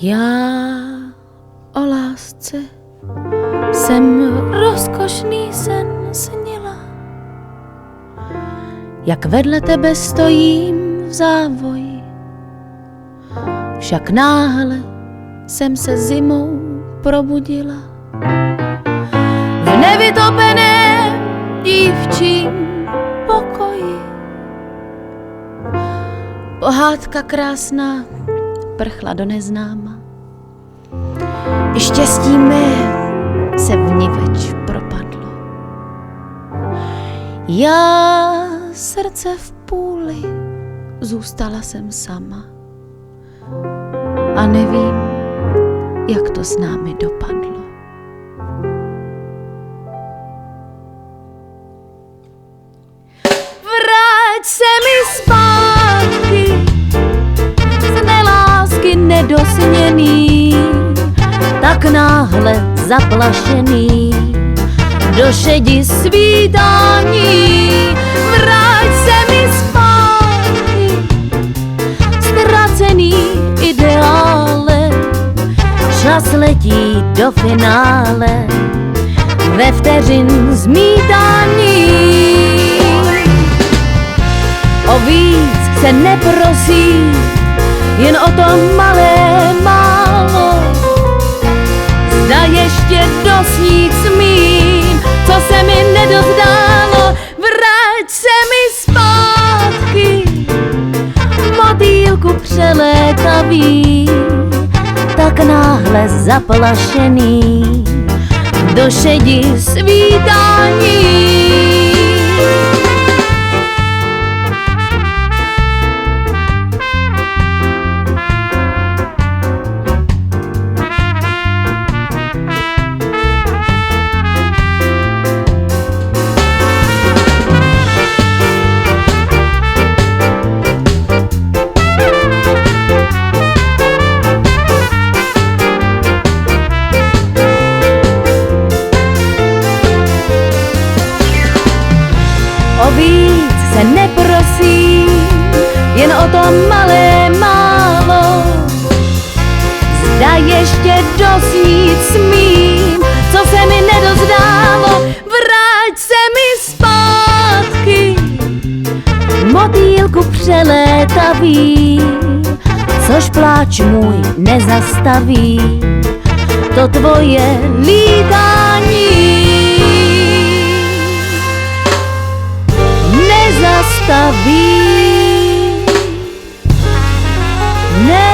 Já o lásce jsem rozkošný sen snila, jak vedle tebe stojím v závoji. Však náhle jsem se zimou probudila v nevytopeném dívčím pokoji. Pohádka krásná prchla do neznáma, i štěstí mé se vniveč propadlo. Já srdce v půli, zůstala jsem sama a nevím, jak to s námi dopadlo. Vrať se mi zpátky, z nelásky nedosněný, tak náhle zaplašený do šedi svítání. Vrať se mi zpátky, ztracený ideále, čas letí do finále ve vteřin zmítání. O víc se neprosí, jen o to malé málo. Zda ještě dosnít smím, co se mi nedozdálo. Vrať se mi zpátky, motýlku přelétavý, tak náhle zaplašený do šedi svítání. O víc se neprosím, jen o to malé málo. Zda ještě dosnít smím, co se mi nedozdálo. Vrať se mi zpátky, motýlku přelétavý, což pláč můj nezastaví, to tvoje lítání. Nezastaví, ne.